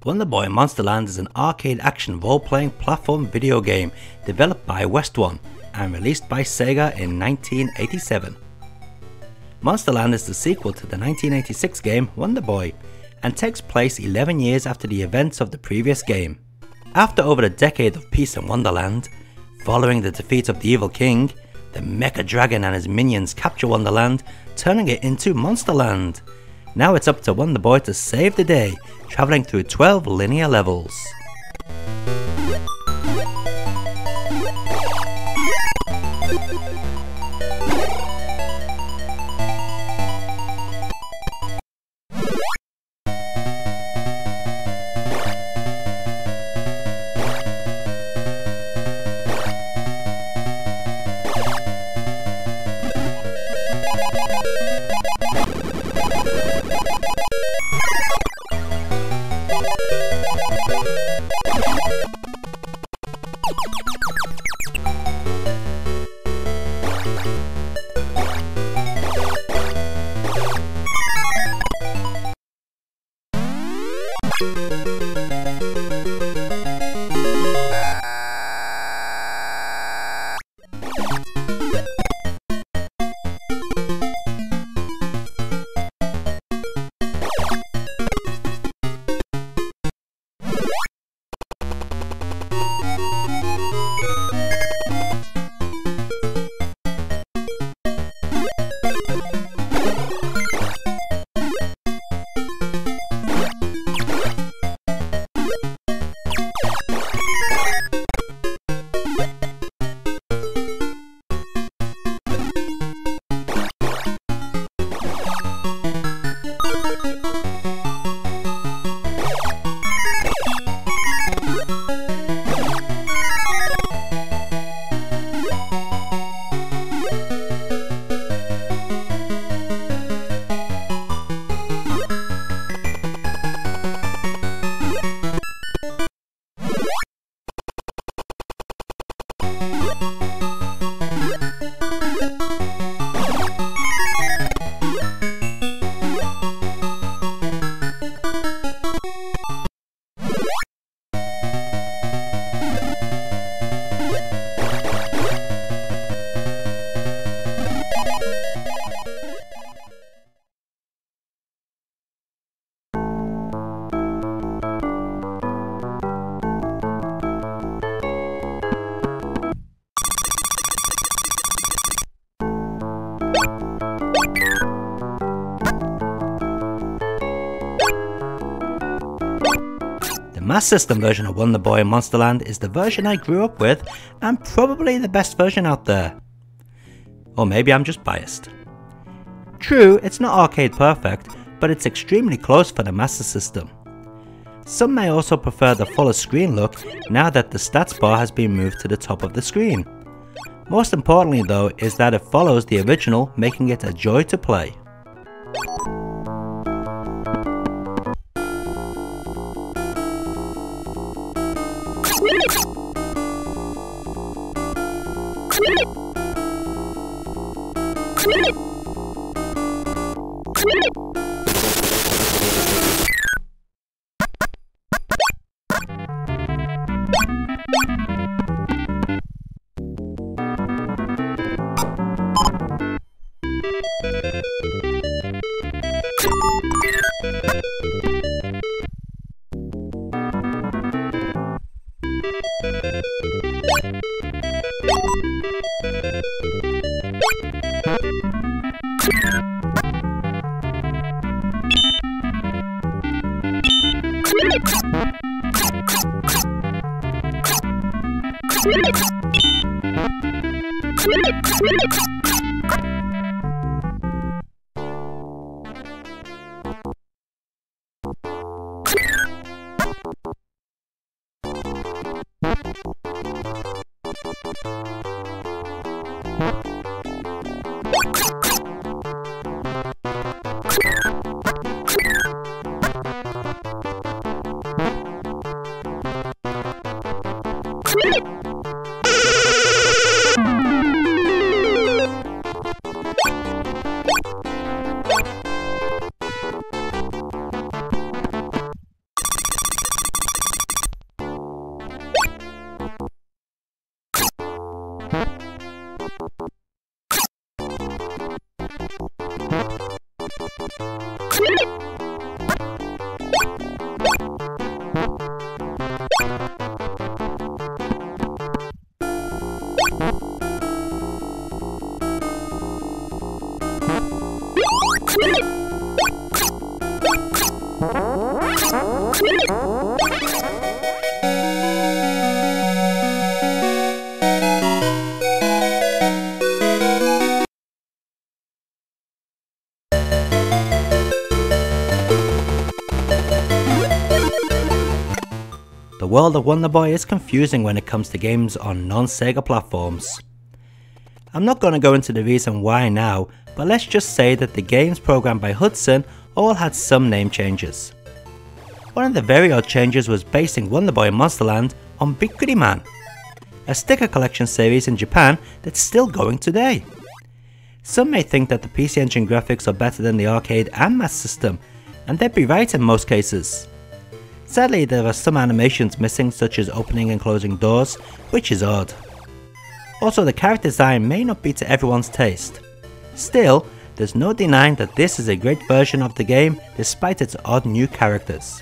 Wonder Boy Monsterland is an arcade action role-playing platform video game developed by Westone and released by Sega in 1987. Monsterland is the sequel to the 1986 game Wonder Boy and takes place 11 years after the events of the previous game. After over a decade of peace in Wonderland, following the defeat of the evil king, the Mecha Dragon and his minions capture Wonderland, turning it into Monsterland. Now it's up to Wonder Boy to save the day, travelling through 12 linear levels. The Master System version of Wonder Boy Monsterland is the version I grew up with and probably the best version out there. Or maybe I'm just biased. True, it's not arcade perfect, but it's extremely close for the Master System. Some may also prefer the fuller screen look now that the stats bar has been moved to the top of the screen. Most importantly though is that it follows the original, making it a joy to play. The world of Wonder Boy is confusing when it comes to games on non-Sega platforms. I'm not going to go into the reason why now, but let's just say that the games programmed by Hudson all had some name changes. One of the very odd changes was basing Wonder Boy and Monsterland on Big Goody Man, a sticker collection series in Japan that's still going today. Some may think that the PC Engine graphics are better than the arcade and Master System, and they'd be right in most cases. Sadly, there are some animations missing, such as opening and closing doors, which is odd. Also, the character design may not be to everyone's taste. Still, there's no denying that this is a great version of the game despite its odd new characters.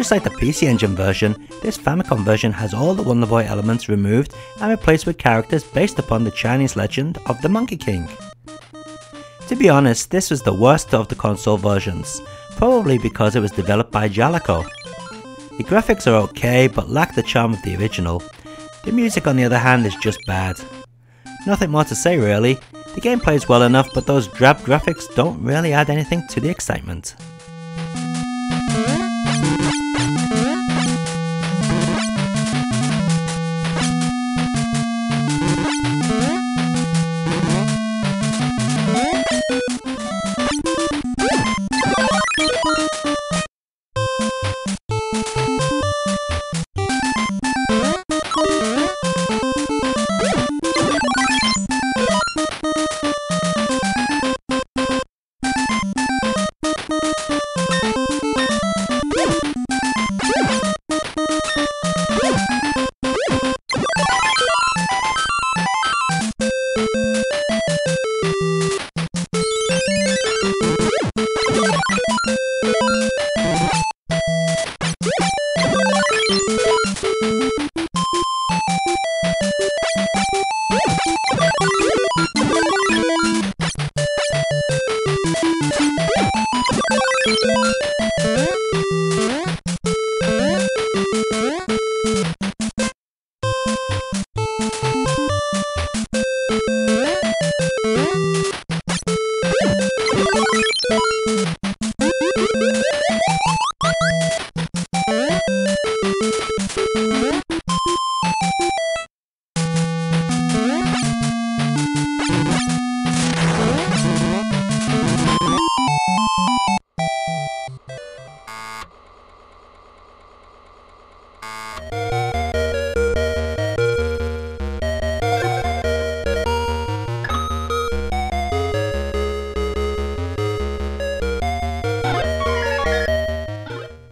Just like the PC Engine version, this Famicom version has all the Wonder Boy elements removed and replaced with characters based upon the Chinese legend of the Monkey King. To be honest, this was the worst of the console versions, probably because it was developed by Jaleco. The graphics are okay but lack the charm of the original. The music on the other hand is just bad. Nothing more to say really, the game plays well enough but those drab graphics don't really add anything to the excitement.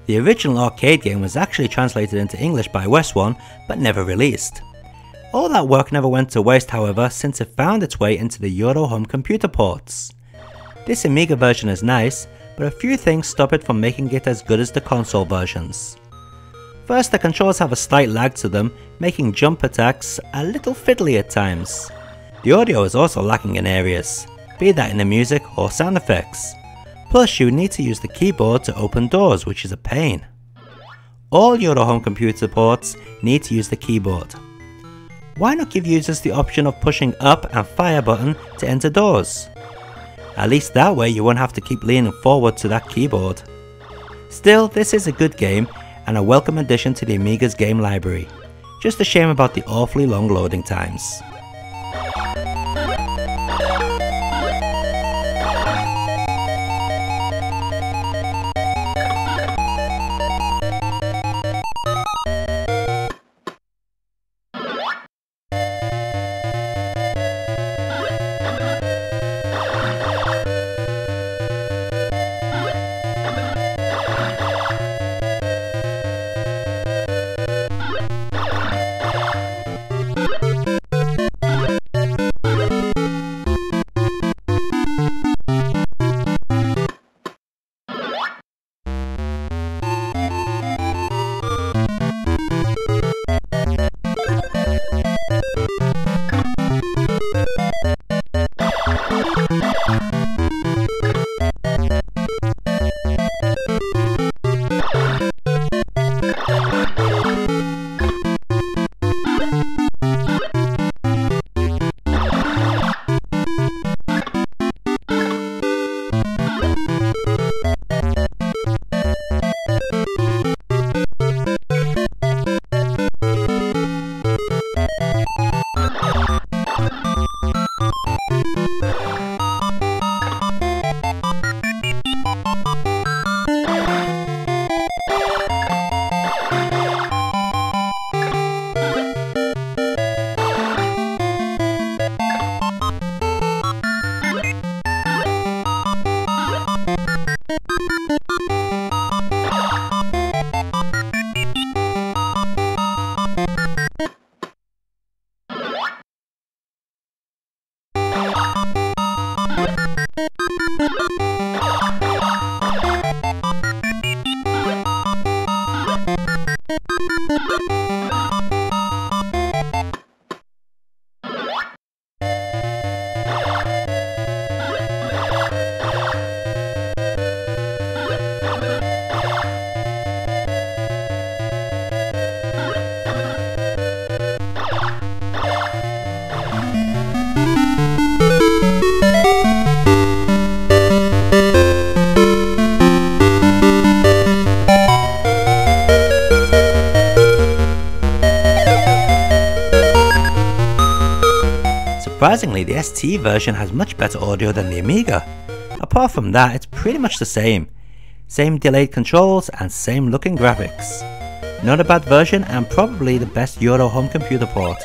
The original arcade game was actually translated into English by Westone, but never released. All that work never went to waste, however, since it found its way into the Euro home computer ports. This Amiga version is nice, but a few things stop it from making it as good as the console versions. First, the controls have a slight lag to them, making jump attacks a little fiddly at times. The audio is also lacking in areas, be that in the music or sound effects. Plus, you need to use the keyboard to open doors, which is a pain. All Euro home computer ports need to use the keyboard. Why not give users the option of pushing up and fire button to enter doors? At least that way you won't have to keep leaning forward to that keyboard. Still, this is a good game and a welcome addition to the Amiga's game library. Just a shame about the awfully long loading times. Surprisingly, the ST version has much better audio than the Amiga. Apart from that, it's pretty much the same. Same delayed controls and same looking graphics. Not a bad version and probably the best Euro home computer port.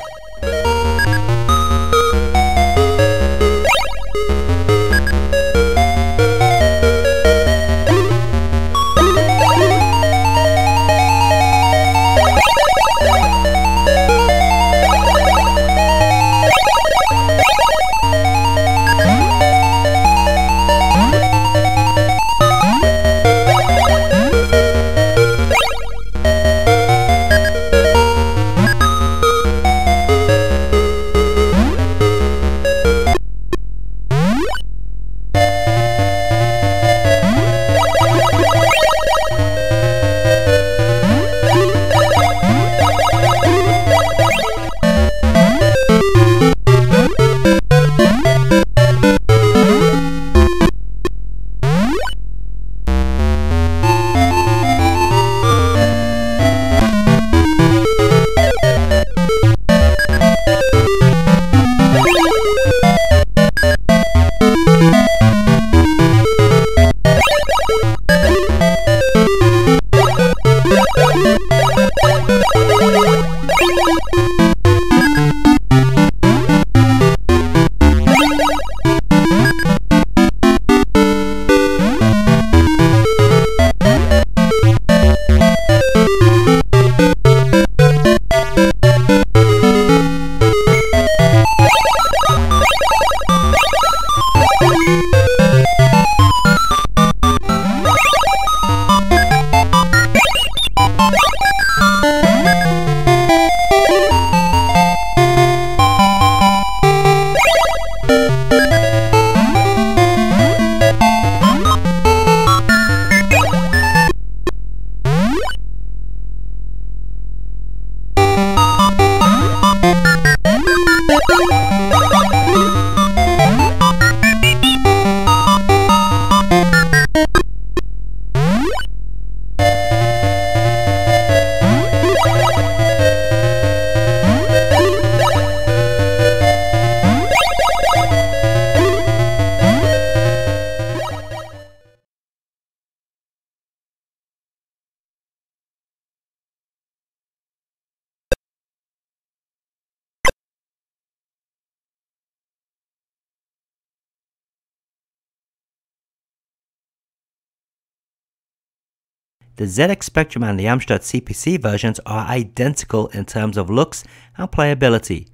The ZX Spectrum and the Amstrad CPC versions are identical in terms of looks and playability.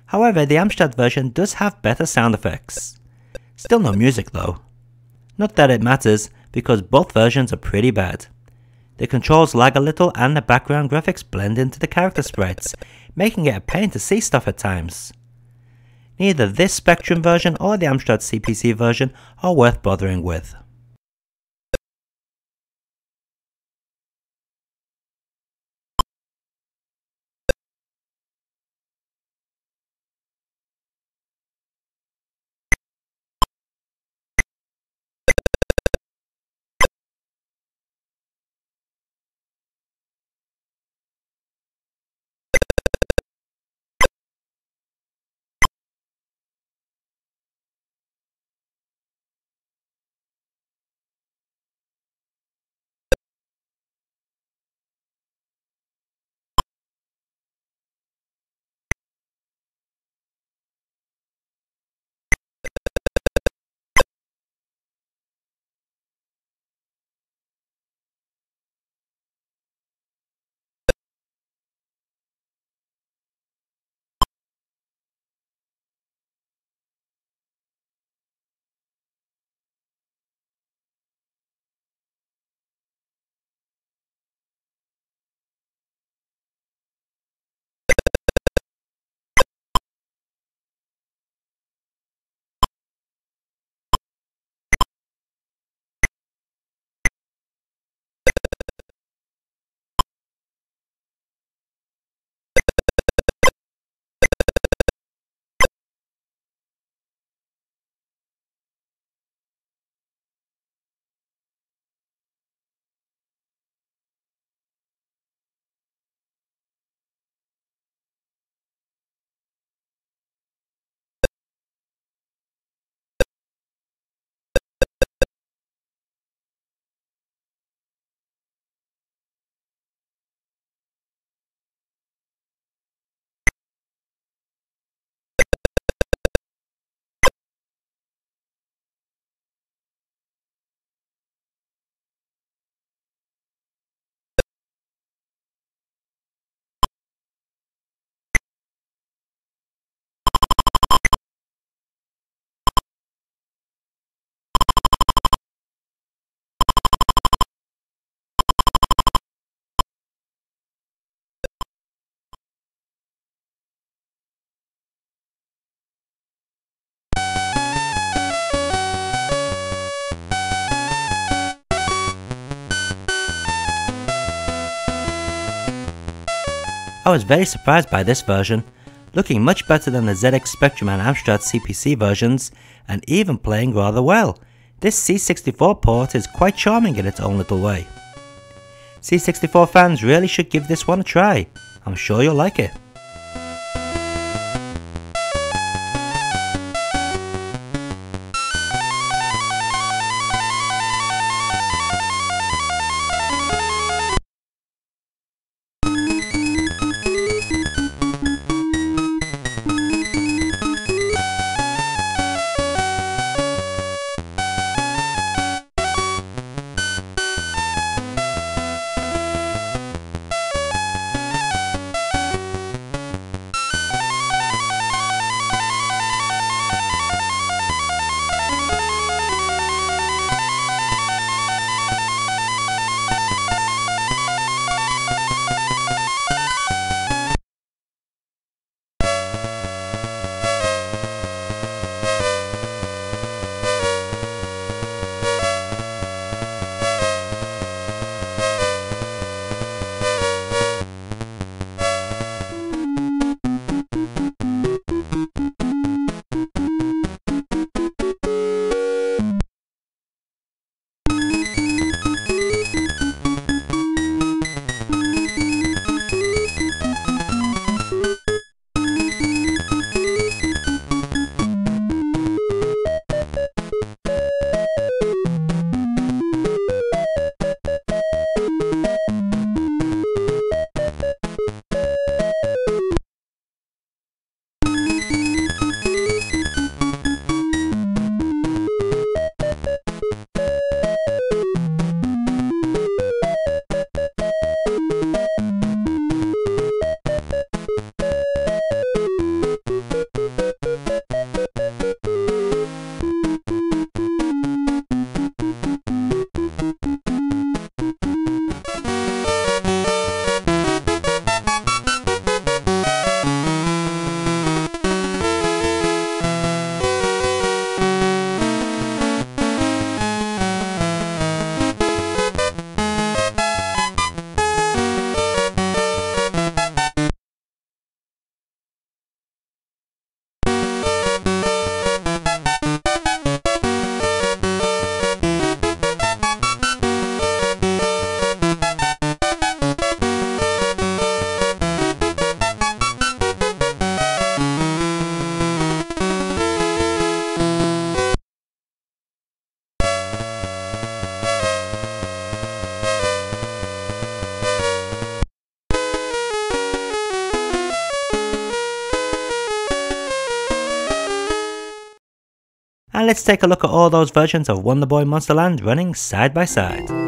However, the Amstrad version does have better sound effects. Still no music though. Not that it matters, because both versions are pretty bad. The controls lag a little and the background graphics blend into the character sprites, making it a pain to see stuff at times. Neither this Spectrum version or the Amstrad CPC version are worth bothering with. I was very surprised by this version, looking much better than the ZX Spectrum and Amstrad CPC versions, and even playing rather well. This C64 port is quite charming in its own little way. C64 fans really should give this one a try. I'm sure you'll like it. And let's take a look at all those versions of Wonder Boy Monster Land running side by side.